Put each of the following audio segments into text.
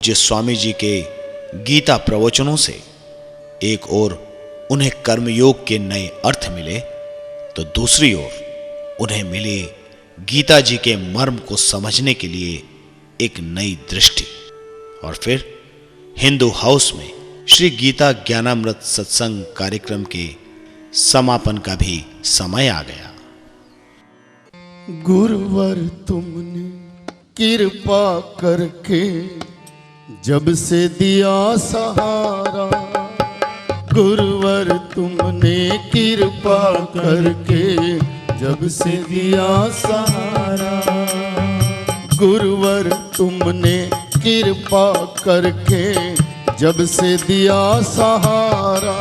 जिस स्वामी जी के गीता प्रवचनों से एक ओर उन्हें कर्मयोग के नए अर्थ मिले तो दूसरी ओर उन्हें मिले गीता जी के मर्म को समझने के लिए एक नई दृष्टि। और फिर हिंदू हाउस में श्री गीता ज्ञानामृत सत्संग कार्यक्रम के समापन का भी समय आ गया। गुरुवर तुमने कृपा करके जब से दिया सहारा, गुरुवर तुमने कृपा करके जब से दिया सहारा, गुरुवर तुमने कृपा करके जब से दिया सहारा,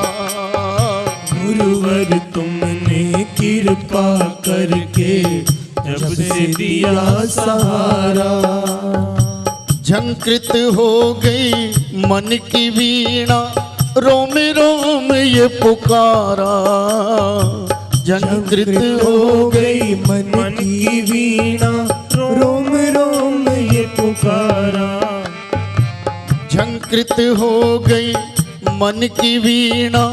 गुरुवर तुमने कृपा करके जब से दिया सहारा। झंकृत हो गई मन की वीणा, रोम रोम ये पुकारा, झंकृत हो गई मन की वीणा, रोम रोम ये पुकारा। झंकृत हो गई मन की वीणा,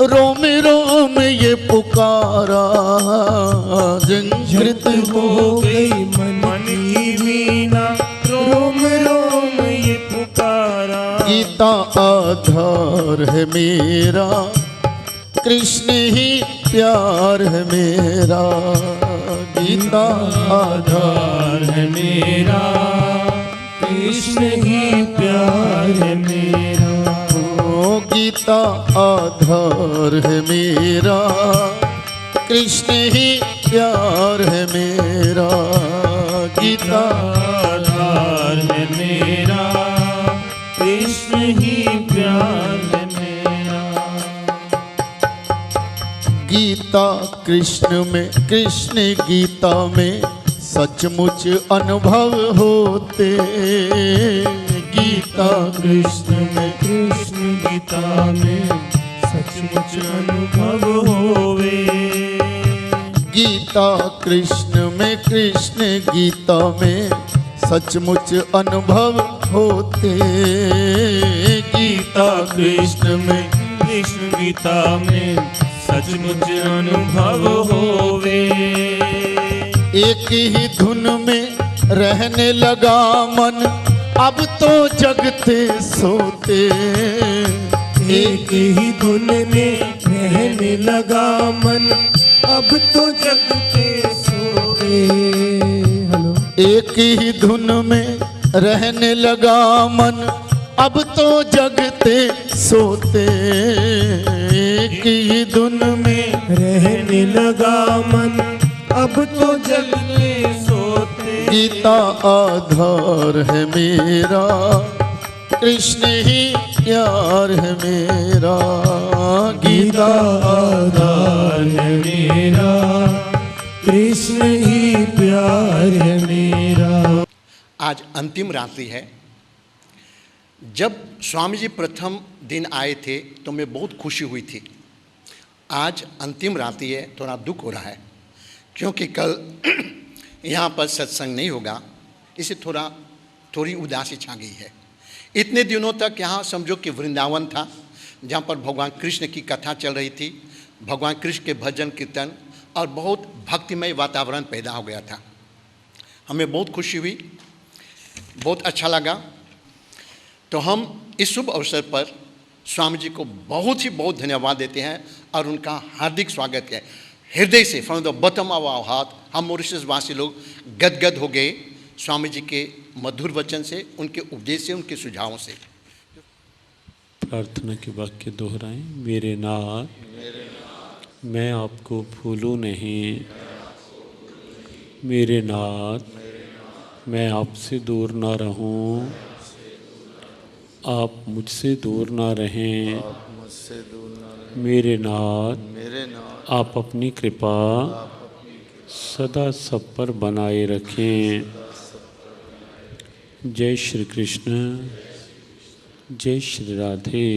रोम रोम ये पुकारा, झंकृत हो गई मन की वीणा, रोम रोम ये पुकारा। गीता आधार है मेरा, कृष्ण ही प्यार है मेरा, गीता आधार है मेरा, कृष्ण ही प्यार है मेरा। ओ गीता आधार है मेरा, कृष्ण ही प्यार है मेरा, गीता आधार है मेरा, कृष्ण ही प्यार है मेरा। गीता कृष्ण में, कृष्ण गीता में सचमुच अनुभव होते, गीता कृष्ण में, कृष्ण गीता में सचमुच अनुभव होवे। गीता कृष्ण में, कृष्ण गीता में सचमुच अनुभव होते, गीता कृष्ण में, कृष्ण गीता में सचमुच अनुभव होवे। एक ही धुन में रहने लगा मन, अब तो जगते सोते, एक ही धुन में रहने लगा मन, अब तो जगते सोवे। हेलो। एक ही धुन में रहने लगा मन, अब तो जगते सोते, एक ही धुन में रहने लगा मन, अब तो जगते सोते। गीता आधार है मेरा, कृष्ण ही प्यार है मेरा, गीता आधार है मेरा, कृष्ण ही प्यार है मेरा। आज अंतिम रात्रि है। जब स्वामी जी प्रथम दिन आए थे तो मैं बहुत खुशी हुई थी। आज अंतिम रात्रि है, थोड़ा दुख हो रहा है क्योंकि कल यहाँ पर सत्संग नहीं होगा, इसे थोड़ी उदासी छा गई है। इतने दिनों तक यहाँ समझो कि वृंदावन था, जहाँ पर भगवान कृष्ण की कथा चल रही थी, भगवान कृष्ण के भजन कीर्तन और बहुत भक्तिमय वातावरण पैदा हो गया था। हमें बहुत खुशी हुई, बहुत अच्छा लगा। तो हम इस शुभ अवसर पर स्वामी जी को बहुत धन्यवाद देते हैं और उनका हार्दिक स्वागत है हृदय से। From the bottom of our heart हम मॉरिशस वासी लोग गदगद हो गए स्वामी जी के मधुर वचन से, उनके उपदेश से, उनके सुझावों से। प्रार्थना के वाक्य दोहराएं। मेरे नाथ, मैं आपको भूलूं नहीं, मेरे नाथ, मैं आपसे दूर ना रहूं, आप मुझसे दूर ना रहें, मेरे नाथ, आप अपनी कृपा सदा सब पर बनाए रखें। जय श्री कृष्ण, जय श्री राधे।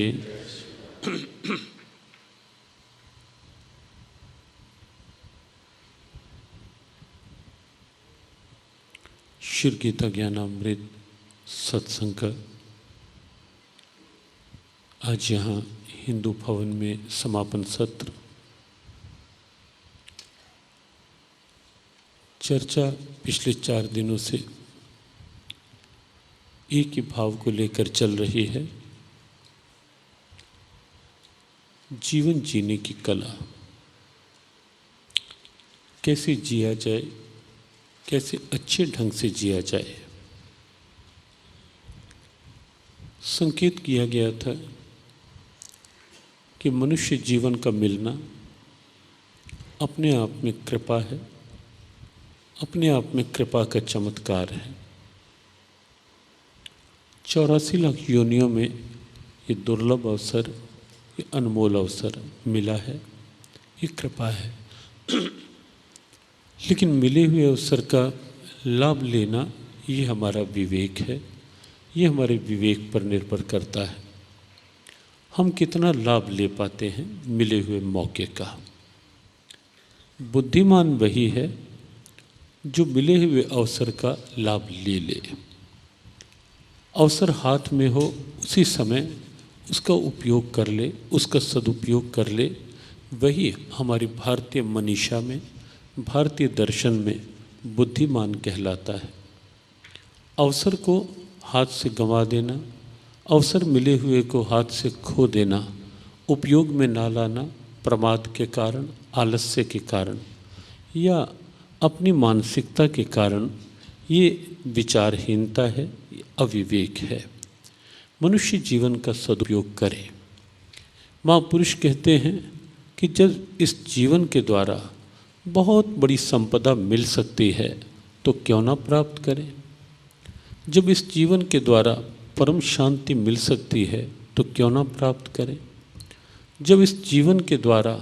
श्री गीता ज्ञानामृत सत्संग का आज यहाँ हिंदू भवन में समापन सत्र, चर्चा पिछले 4 दिनों से एक ही भाव को लेकर चल रही है, जीवन जीने की कला। कैसे जिया जाए, कैसे अच्छे ढंग से जिया जाए। संकेत किया गया था कि मनुष्य जीवन का मिलना अपने आप में कृपा है, अपने आप में कृपा का चमत्कार है। 84 लाख योनियों में ये दुर्लभ अवसर, ये अनमोल अवसर मिला है, ये कृपा है। लेकिन मिले हुए अवसर का लाभ लेना ये हमारा विवेक है, ये हमारे विवेक पर निर्भर करता है। हम कितना लाभ ले पाते हैं मिले हुए मौके का। बुद्धिमान वही है जो मिले हुए अवसर का लाभ ले ले। अवसर हाथ में हो उसी समय उसका उपयोग कर ले, उसका सदुपयोग कर ले। वही हमारी भारतीय मनीषा में, भारतीय दर्शन में बुद्धिमान कहलाता है। अवसर को हाथ से गंवा देना, अवसर मिले हुए को हाथ से खो देना, उपयोग में ना लाना प्रमाद के कारण, आलस्य के कारण या अपनी मानसिकता के कारण, ये विचारहीनता है, ये अविवेक है। मनुष्य जीवन का सदुपयोग करे। महापुरुष कहते हैं कि जब इस जीवन के द्वारा बहुत बड़ी संपदा मिल सकती है तो क्यों ना प्राप्त करें। जब इस जीवन के द्वारा परम शांति मिल सकती है तो क्यों ना प्राप्त करें। जब इस जीवन के द्वारा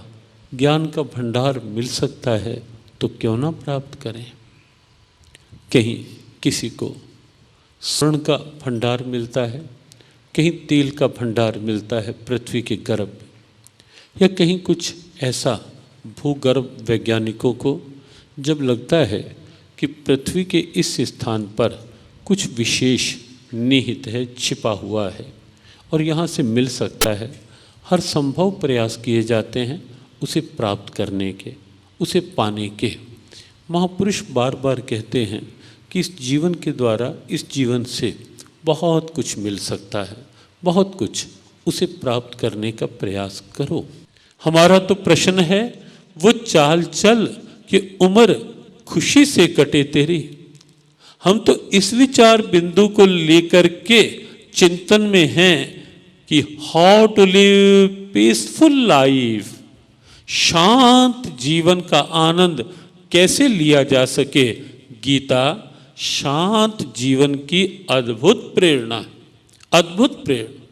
ज्ञान का भंडार मिल सकता है तो क्यों ना प्राप्त करें। कहीं किसी को स्वर्ण का भंडार मिलता है, कहीं तेल का भंडार मिलता है पृथ्वी के गर्भ में, या कहीं कुछ ऐसा भूगर्भ वैज्ञानिकों को जब लगता है कि पृथ्वी के इस स्थान पर कुछ विशेष निहित है, छिपा हुआ है और यहाँ से मिल सकता है, हर संभव प्रयास किए जाते हैं उसे प्राप्त करने के, उसे पाने के। महापुरुष बार बार कहते हैं कि इस जीवन के द्वारा, इस जीवन से बहुत कुछ मिल सकता है, बहुत कुछ, उसे प्राप्त करने का प्रयास करो। हमारा तो प्रश्न है वो चाल चल कि उम्र खुशी से कटे तेरी। हम तो इस विचार बिंदु को लेकर के चिंतन में हैं कि how to live peaceful life, शांत जीवन का आनंद कैसे लिया जा सके। गीता शांत जीवन की अद्भुत प्रेरणा, अद्भुत प्रेरणा,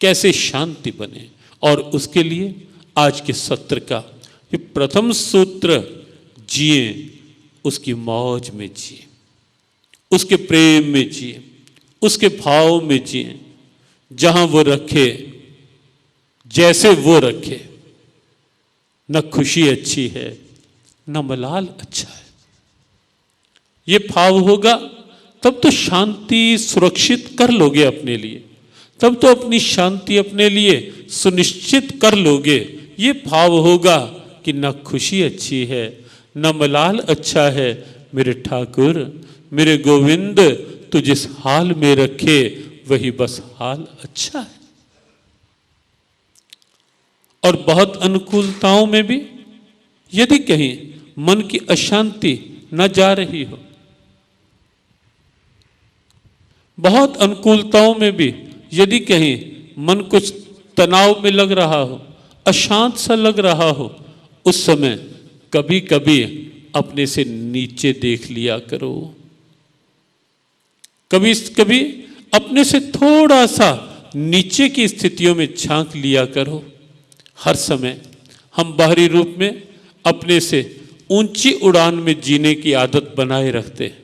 कैसे शांति बने। और उसके लिए आज के सत्र का ये प्रथम सूत्र, जिए उसकी मौज में जिए, उसके प्रेम में जिए, उसके भाव में जिए, जहां वो रखे, जैसे वो रखे। न खुशी अच्छी है, न मलाल अच्छा है। ये भाव होगा तब तो शांति सुरक्षित कर लोगे अपने लिए, तब तो अपनी शांति अपने लिए सुनिश्चित कर लोगे। ये भाव होगा कि न खुशी अच्छी है, न मलाल अच्छा है। मेरे ठाकुर, मेरे गोविंद, तू जिस हाल में रखे वही बस हाल अच्छा है। और बहुत अनुकूलताओं में भी यदि कहीं मन की अशांति न जा रही हो, बहुत अनुकूलताओं में भी यदि कहीं मन कुछ तनाव में लग रहा हो, अशांत सा लग रहा हो, उस समय कभी कभी अपने से नीचे देख लिया करो। कभी कभी अपने से थोड़ा सा नीचे की स्थितियों में झांक लिया करो। हर समय हम बाहरी रूप में अपने से ऊंची उड़ान में जीने की आदत बनाए रखते हैं।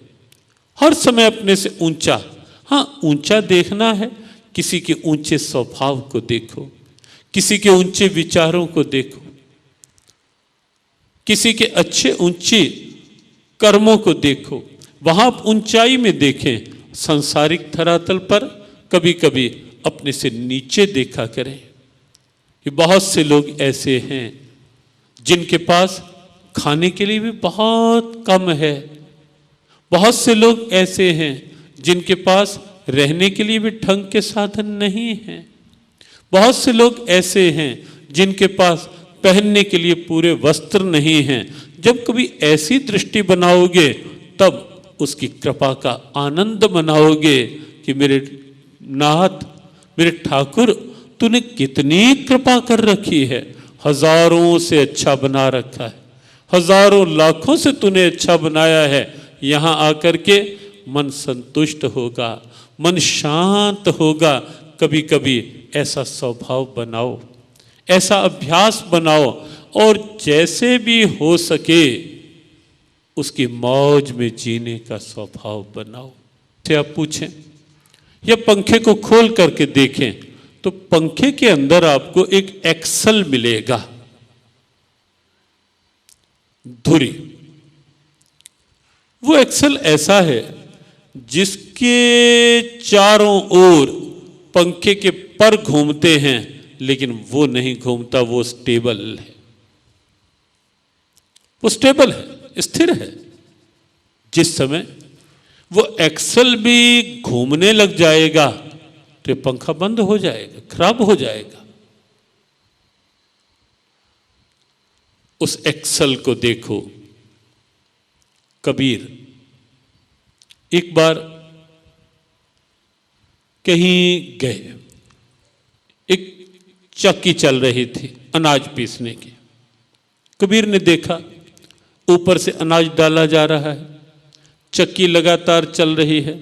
हर समय अपने से ऊंचा, हाँ ऊंचा देखना है, किसी के ऊंचे स्वभाव को देखो, किसी के ऊंचे विचारों को देखो, किसी के अच्छे ऊंचे कर्मों को देखो, वहां आप ऊंचाई में देखें। सांसारिक धरातल पर कभी कभी अपने से नीचे देखा करें कि बहुत से लोग ऐसे हैं जिनके पास खाने के लिए भी बहुत कम है। बहुत से लोग ऐसे हैं जिनके पास रहने के लिए भी ढंग के साधन नहीं हैं। बहुत से लोग ऐसे हैं जिनके पास पहनने के लिए पूरे वस्त्र नहीं हैं। जब कभी ऐसी दृष्टि बनाओगे तब उसकी कृपा का आनंद मनाओगे कि मेरे नाथ, मेरे ठाकुर, तूने कितनी कृपा कर रखी है, हजारों से अच्छा बना रखा है, हजारों लाखों से तूने अच्छा बनाया है। यहाँ आकर के मन संतुष्ट होगा, मन शांत होगा। कभी कभी ऐसा स्वभाव बनाओ, ऐसा अभ्यास बनाओ और जैसे भी हो सके उसकी मौज में जीने का स्वभाव बनाओ। से आप पूछें या पंखे को खोल करके देखें तो पंखे के अंदर आपको एक एक्सल मिलेगा, धुरी। वो एक्सल ऐसा है जिसके चारों ओर पंखे के पर घूमते हैं, लेकिन वो नहीं घूमता, वो स्टेबल है, वो स्टेबल है, स्थिर है। जिस समय वो एक्सल भी घूमने लग जाएगा तो पंखा बंद हो जाएगा, खराब हो जाएगा। उस एक्सल को देखो। कबीर एक बार कहीं गए, एक चक्की चल रही थी अनाज पीसने की। कबीर ने देखा ऊपर से अनाज डाला जा रहा है, चक्की लगातार चल रही है,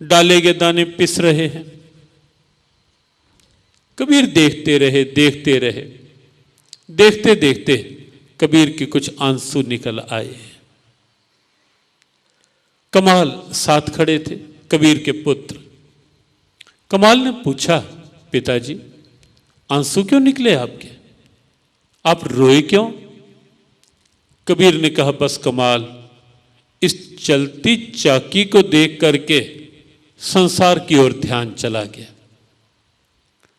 डाले गए दाने पिस रहे हैं। कबीर देखते रहे, देखते रहे। देखते देखते कबीर के कुछ आंसू निकल आए। कमाल साथ खड़े थे, कबीर के पुत्र। कमाल ने पूछा, पिताजी आंसू क्यों निकले आपके, आप रोए क्यों? कबीर ने कहा, बस कमाल, इस चलती चाकी को देख करके संसार की ओर ध्यान चला गया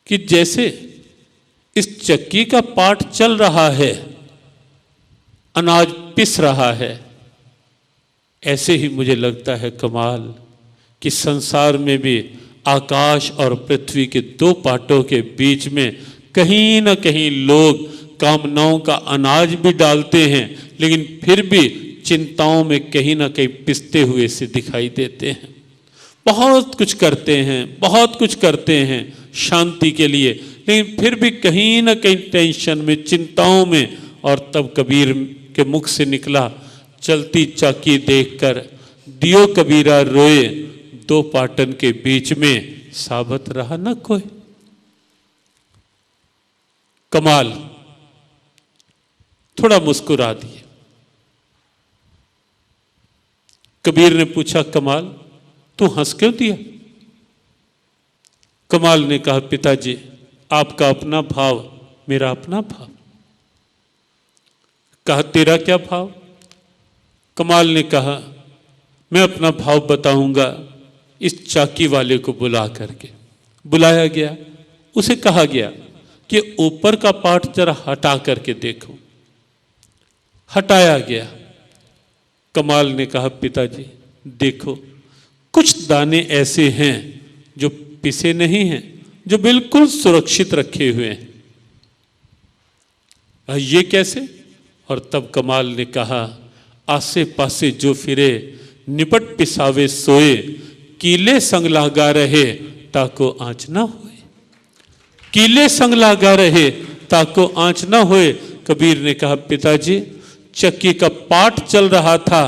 कि जैसे इस चक्की का पाठ चल रहा है, अनाज पिस रहा है, ऐसे ही मुझे लगता है कमाल कि संसार में भी आकाश और पृथ्वी के दो पाटों के बीच में कहीं ना कहीं लोग कामनाओं का अनाज भी डालते हैं, लेकिन फिर भी चिंताओं में कहीं ना कहीं पिसते हुए से दिखाई देते हैं। बहुत कुछ करते हैं, बहुत कुछ करते हैं शांति के लिए, लेकिन फिर भी कहीं ना कहीं टेंशन में, चिंताओं में। और तब कबीर के मुख से निकला, चलती चाकी देखकर दियो कबीरा रोए, दो पाटन के बीच में साबत रहा न कोई। कमाल थोड़ा मुस्कुरा दिए। कबीर ने पूछा, कमाल तू हंस क्यों दिया? कमाल ने कहा, पिताजी आपका अपना भाव, मेरा अपना भाव। कहा, तेरा क्या भाव? कमाल ने कहा, मैं अपना भाव बताऊंगा इस चाकी वाले को बुला करके। बुलाया गया, उसे कहा गया कि ऊपर का पार्ट जरा हटा करके देखो। हटाया गया। कमाल ने कहा, पिताजी देखो, कुछ दाने ऐसे हैं जो पिसे नहीं हैं, जो बिल्कुल सुरक्षित रखे हुए हैं। ये कैसे? और तब कमाल ने कहा, आसे पासे जो फिरे निपट पिसावे सोए, कीले संग लागा रहे ताको आँच ना होए। कीले संग लागा रहे ताको आँच ना होए। कबीर ने कहा, पिताजी चक्की का पाठ चल रहा था,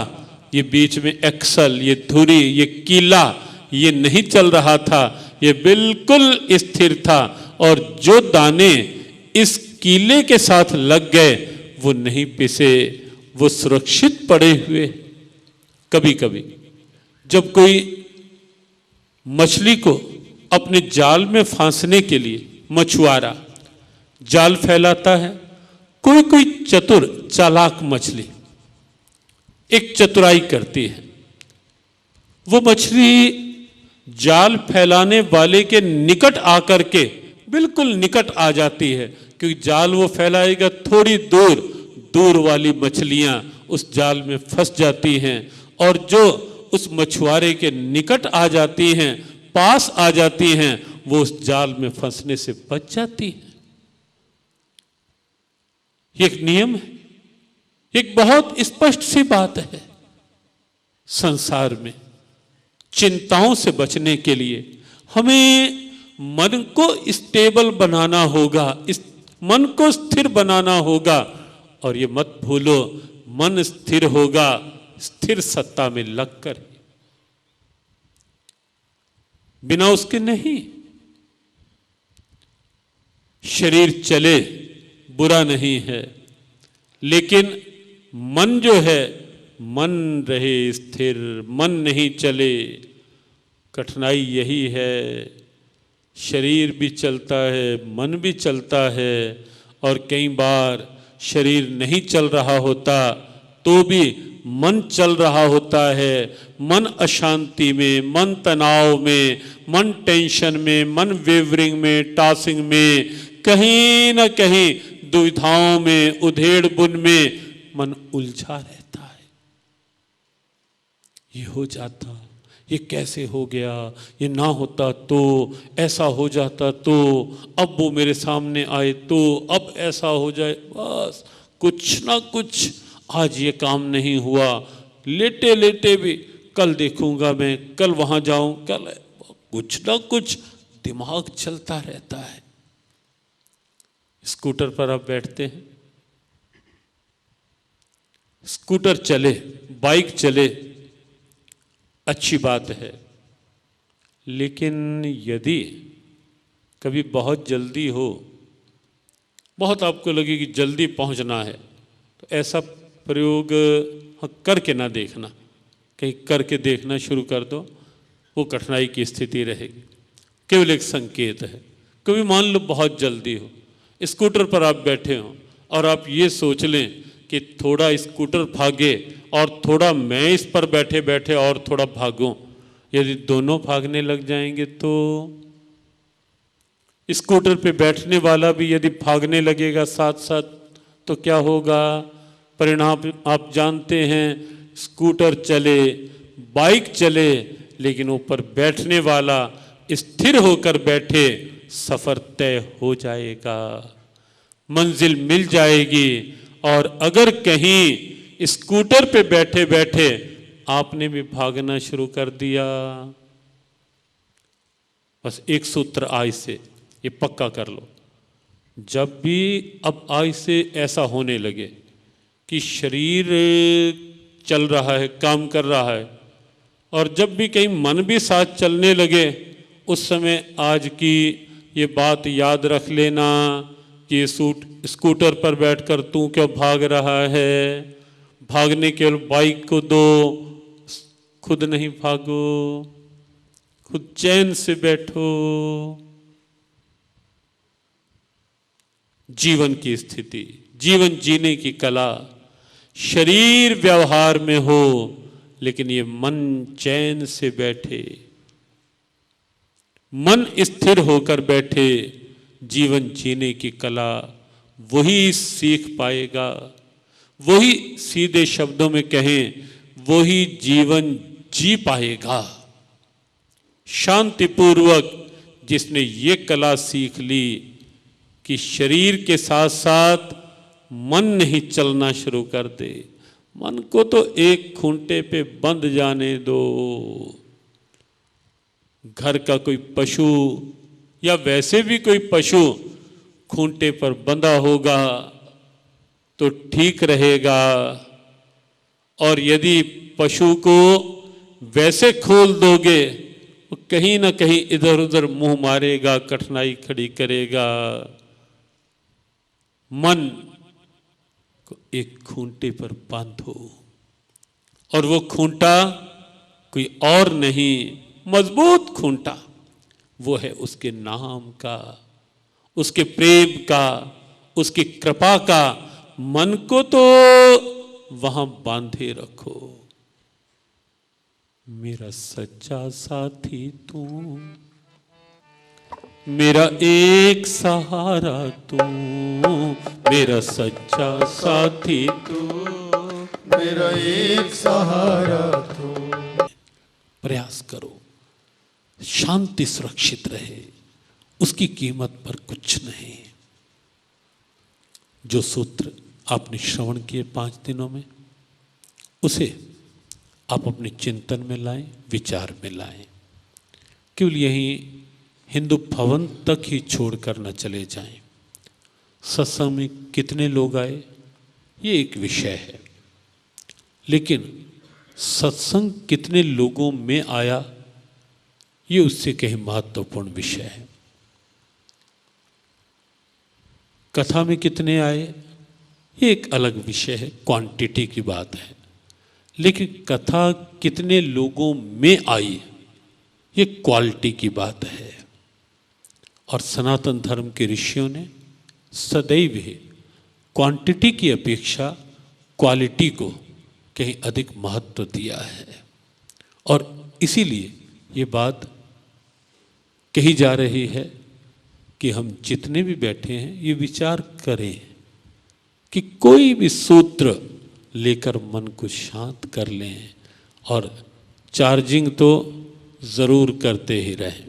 ये बीच में एक्सल, ये धुरी, ये कीला, ये नहीं चल रहा था, ये बिल्कुल स्थिर था। और जो दाने इस कीले के साथ लग गए वो नहीं पिसे, वो सुरक्षित पड़े हुए। कभी कभी जब कोई मछली को अपने जाल में फांसने के लिए मछुआरा जाल फैलाता है, कोई कोई चतुर चालाक मछली एक चतुराई करती है। वो मछली जाल फैलाने वाले के निकट आकर के बिल्कुल निकट आ जाती है, क्योंकि जाल वो फैलाएगा थोड़ी दूर, दूर वाली मछलियां उस जाल में फंस जाती हैं, और जो उस मछुआरे के निकट आ जाती हैं, पास आ जाती हैं, वो उस जाल में फंसने से बच जाती हैं। ये एक नियम है, एक बहुत स्पष्ट सी बात है। संसार में चिंताओं से बचने के लिए हमें मन को स्टेबल बनाना होगा, इस मन को स्थिर बनाना होगा। और ये मत भूलो, मन स्थिर होगा स्थिर सत्ता में लगकर, बिना उसके नहीं। शरीर चले बुरा नहीं है, लेकिन मन जो है, मन रहे स्थिर, मन नहीं चले। कठिनाई यही है, शरीर भी चलता है, मन भी चलता है, और कई बार शरीर नहीं चल रहा होता तो भी मन चल रहा होता है। मन अशांति में, मन तनाव में, मन टेंशन में, मन वेवरिंग में, टॉसिंग में, कहीं ना कहीं दुविधाओं में, उधेड़ बुन में मन उलझा रहता है। ये हो जाता, ये कैसे हो गया, ये ना होता तो, ऐसा हो जाता तो, अब वो मेरे सामने आए तो, अब ऐसा हो जाए, बस कुछ ना कुछ, आज ये काम नहीं हुआ, लेटे लेटे भी कल देखूंगा मैं, कल वहां जाऊं, कल, कुछ ना कुछ दिमाग चलता रहता है। स्कूटर पर आप बैठते हैं, स्कूटर चले, बाइक चले, अच्छी बात है, लेकिन यदि कभी बहुत जल्दी हो, बहुत आपको लगे कि जल्दी पहुंचना है, तो ऐसा प्रयोग करके ना देखना। कहीं करके देखना शुरू कर दो, वो कठिनाई की स्थिति रहेगी। केवल एक संकेत है। कभी मान लो बहुत जल्दी हो, स्कूटर पर आप बैठे हो, और आप ये सोच लें कि थोड़ा स्कूटर भागे और थोड़ा मैं इस पर बैठे बैठे और थोड़ा भागूं। यदि दोनों भागने लग जाएंगे तो स्कूटर पे बैठने वाला भी यदि भागने लगेगा साथ साथ, तो क्या होगा? परिणाम आप जानते हैं। स्कूटर चले, बाइक चले, लेकिन ऊपर बैठने वाला स्थिर होकर बैठे, सफर तय हो जाएगा, मंजिल मिल जाएगी। और अगर कहीं स्कूटर पे बैठे बैठे आपने भी भागना शुरू कर दिया, बस एक सूत्र आज से ये पक्का कर लो, जब भी अब आज से ऐसा होने लगे कि शरीर चल रहा है, काम कर रहा है, और जब भी कहीं मन भी साथ चलने लगे, उस समय आज की ये बात याद रख लेना कि ये स्कूटर पर बैठकर तू क्यों भाग रहा है? भागने केवल बाइक को दो, खुद नहीं भागो, खुद चैन से बैठो। जीवन की स्थिति, जीवन जीने की कला शरीर व्यवहार में हो, लेकिन ये मन चैन से बैठे, मन स्थिर होकर बैठे, जीवन जीने की कला वही सीख पाएगा। वही, सीधे शब्दों में कहें, वही जीवन जी पाएगा। शांतिपूर्वक जिसने ये कला सीख ली कि शरीर के साथ साथ मन नहीं चलना शुरू कर दे, मन को तो एक खूंटे पे बंद जाने दो। घर का कोई पशु या वैसे भी कोई पशु खूंटे पर बंधा होगा तो ठीक रहेगा, और यदि पशु को वैसे खोल दोगे वो कहीं ना कहीं इधर उधर मुंह मारेगा, कठिनाई खड़ी करेगा। मन को एक खूंटे पर बांधो, और वो खूंटा कोई और नहीं, मजबूत खूंटा वो है उसके नाम का, उसके प्रेम का, उसकी कृपा का। मन को तो वहां बांधे रखो। मेरा सच्चा साथी तू, मेरा एक सहारा तू, मेरा सच्चा साथी तू, मेरा एक सहारा तू। प्रयास करो शांति सुरक्षित रहे, उसकी कीमत पर कुछ नहीं। जो सूत्र आपने श्रवण किए 5 दिनों में, उसे आप अपने चिंतन में लाएं, विचार में लाएं। केवल यही हिंदू भवन तक ही छोड़कर न चले जाएं। सत्संग में कितने लोग आए ये एक विषय है, लेकिन सत्संग कितने लोगों में आया ये उससे कहीं महत्वपूर्ण विषय है। कथा में कितने आए ये एक अलग विषय है, क्वांटिटी की बात है, लेकिन कथा कितने लोगों में आई ये क्वालिटी की बात है। और सनातन धर्म के ऋषियों ने सदैव ही क्वांटिटी की अपेक्षा क्वालिटी को कहीं अधिक महत्व दिया है। और इसीलिए ये बात कही जा रही है कि हम जितने भी बैठे हैं ये विचार करें कि कोई भी सूत्र लेकर मन को शांत कर लें और चार्जिंग तो ज़रूर करते ही रहें।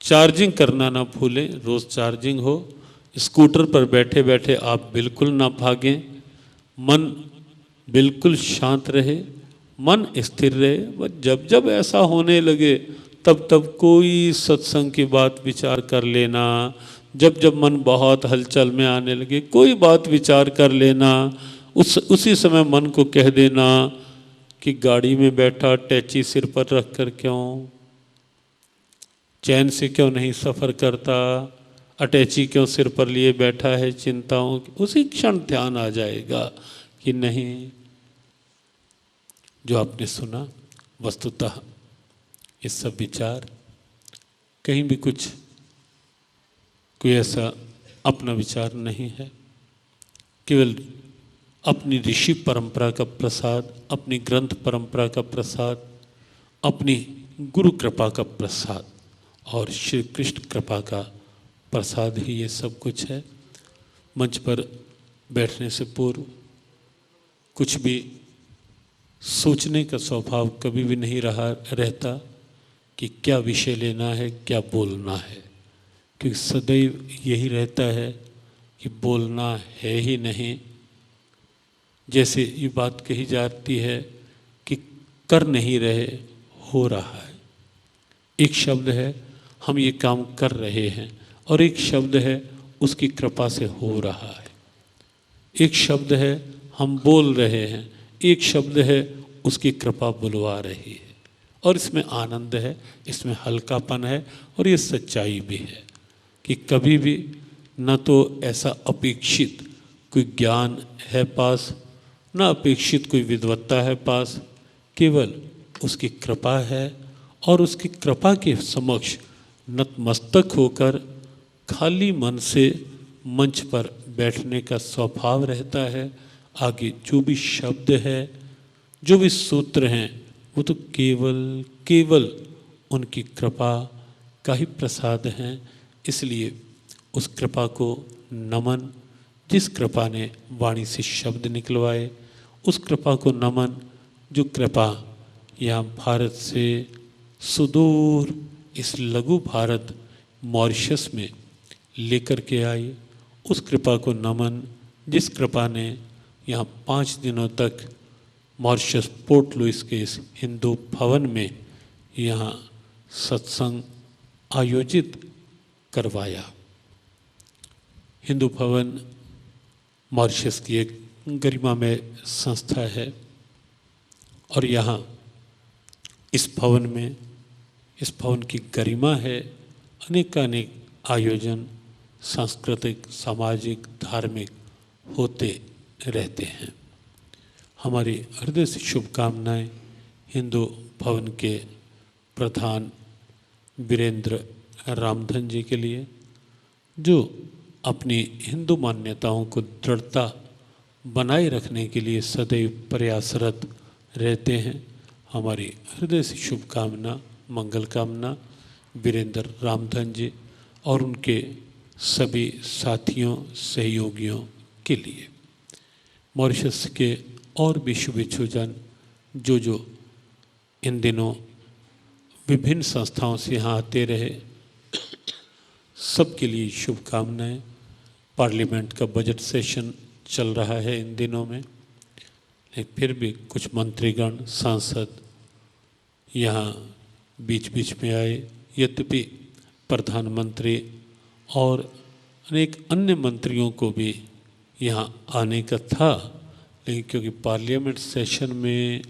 चार्जिंग करना ना भूलें, रोज़ चार्जिंग हो। स्कूटर पर बैठे बैठे आप बिल्कुल ना भागें, मन बिल्कुल शांत रहे, मन स्थिर रहे। बस जब जब ऐसा होने लगे तब तब कोई सत्संग की बात विचार कर लेना। जब जब मन बहुत हलचल में आने लगे कोई बात विचार कर लेना। उसी समय मन को कह देना कि गाड़ी में बैठा टैची सिर पर रख कर क्यों, चैन से क्यों नहीं सफ़र करता, अटैची क्यों सिर पर लिए बैठा है चिंताओं की। उसी क्षण ध्यान आ जाएगा कि नहीं, जो आपने सुना वस्तुतः ये सब विचार कहीं भी कोई ऐसा अपना विचार नहीं है, केवल अपनी ऋषि परंपरा का प्रसाद, अपनी ग्रंथ परंपरा का प्रसाद, अपनी गुरु कृपा का प्रसाद और श्री कृष्ण कृपा का प्रसाद ही ये सब कुछ है। मंच पर बैठने से पूर्व कुछ भी सोचने का स्वभाव कभी भी नहीं रहता कि क्या विषय लेना है, क्या बोलना है, क्योंकि सदैव यही रहता है कि बोलना है ही नहीं। जैसे ये बात कही जाती है कि कर नहीं रहे, हो रहा है। एक शब्द है हम ये काम कर रहे हैं और एक शब्द है उसकी कृपा से हो रहा है। एक शब्द है हम बोल रहे हैं, एक शब्द है उसकी कृपा बुलवा रही है। और इसमें आनंद है, इसमें हल्कापन है और ये सच्चाई भी है कि कभी भी न तो ऐसा अपेक्षित कोई ज्ञान है पास, न अपेक्षित कोई विद्वत्ता है पास, केवल उसकी कृपा है। और उसकी कृपा के समक्ष नतमस्तक होकर खाली मन से मंच पर बैठने का स्वभाव रहता है। आगे जो भी शब्द है, जो भी सूत्र हैं, वो तो केवल उनकी कृपा का ही प्रसाद हैं। इसलिए उस कृपा को नमन, जिस कृपा ने वाणी से शब्द निकलवाए, उस कृपा को नमन जो कृपा यहाँ भारत से सुदूर इस लघु भारत मॉरिशस में लेकर के आई, उस कृपा को नमन जिस कृपा ने यहाँ 5 दिनों तक मॉरिशस पोर्ट लुइस के इस हिंदू भवन में यहाँ सत्संग आयोजित करवाया। हिंदू भवन मॉरिशस की एक गरिमामय संस्था है और यहाँ इस भवन की गरिमा है। अनेकानेक आयोजन सांस्कृतिक, सामाजिक, धार्मिक होते रहते हैं। हमारी हृदय से शुभकामनाएं हिंदू भवन के प्रधान वीरेंद्र रामधन जी के लिए, जो अपनी हिंदू मान्यताओं को दृढ़ता बनाए रखने के लिए सदैव प्रयासरत रहते हैं। हमारी हृदय से शुभकामना, मंगल कामना वीरेंद्र रामधन जी और उनके सभी साथियों, सहयोगियों के लिए। मॉरिशस के और भी शुभेच्छुजन जो इन दिनों विभिन्न संस्थाओं से यहाँ आते रहे, सबके लिए शुभकामनाएं। पार्लियामेंट का बजट सेशन चल रहा है इन दिनों में, लेकिन फिर भी कुछ मंत्रीगण, सांसद यहाँ बीच बीच में आए। यद्यपि प्रधानमंत्री और अनेक अन्य मंत्रियों को भी यहाँ आने का था, लेकिन क्योंकि पार्लियामेंट सेशन में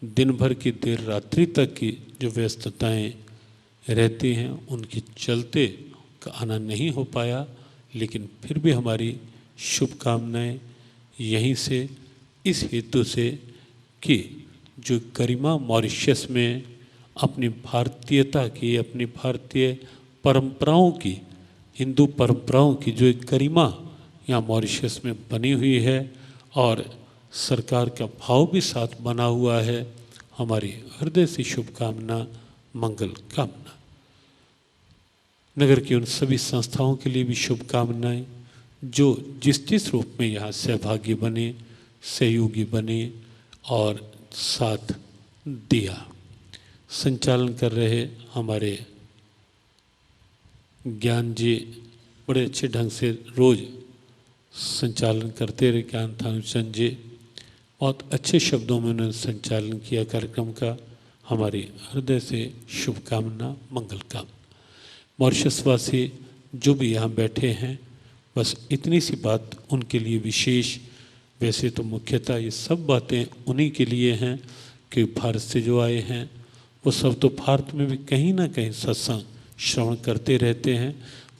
दिन भर की देर रात्रि तक की जो व्यस्तताएं रहती हैं, उनके चलते का आना नहीं हो पाया। लेकिन फिर भी हमारी शुभकामनाएं यहीं से इस हेतु से कि जो गरिमा मॉरिशस में अपनी भारतीयता की, अपनी भारतीय परंपराओं की, हिंदू परंपराओं की जो एक गरिमा यहाँ मॉरिशस में बनी हुई है और सरकार का भाव भी साथ बना हुआ है, हमारी हृदय से शुभकामना, मंगल कामना। नगर की उन सभी संस्थाओं के लिए भी शुभकामनाएं जो जिस रूप में यहाँ सहभागी बने, सहयोगी बने और साथ दिया। संचालन कर रहे हमारे ज्ञान जी बड़े अच्छे ढंग से रोज़ संचालन करते रहे। ज्ञान थानुचंद जी बहुत अच्छे शब्दों में उन्होंने संचालन किया कार्यक्रम का। हमारी हृदय से शुभकामना, मंगल कामना। मॉरिशस वासी जो भी यहाँ बैठे हैं, बस इतनी सी बात उनके लिए विशेष। वैसे तो मुख्यतः ये सब बातें उन्हीं के लिए हैं कि भारत से जो आए हैं वो सब तो भारत में भी कहीं ना कहीं सत्संग श्रवण करते रहते हैं।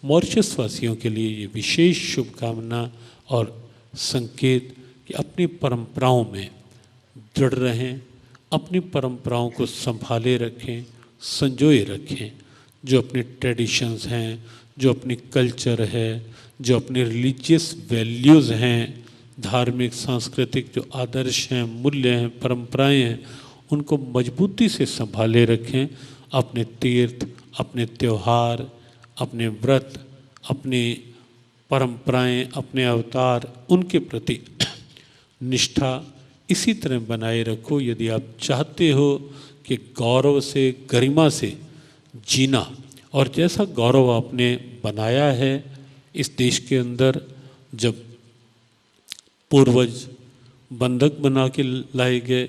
मॉरिशस वासियों के लिए ये विशेष शुभकामना और संकेत कि अपनी परंपराओं में दृढ़ रहें, अपनी परंपराओं को संभाले रखें, संजोए रखें। जो अपने ट्रेडिशंस हैं, जो अपनी कल्चर है, जो अपने रिलीजियस वैल्यूज़ हैं, धार्मिक सांस्कृतिक जो आदर्श हैं, मूल्य हैं, परंपराएं हैं, उनको मजबूती से संभाले रखें। अपने तीर्थ, अपने त्यौहार, अपने व्रत, अपनी परंपराएं, अपने अवतार, उनके प्रति निष्ठा इसी तरह बनाए रखो। यदि आप चाहते हो कि गौरव से, गरिमा से जीना, और जैसा गौरव आपने बनाया है इस देश के अंदर, जब पूर्वज बंधक बना के लाए गए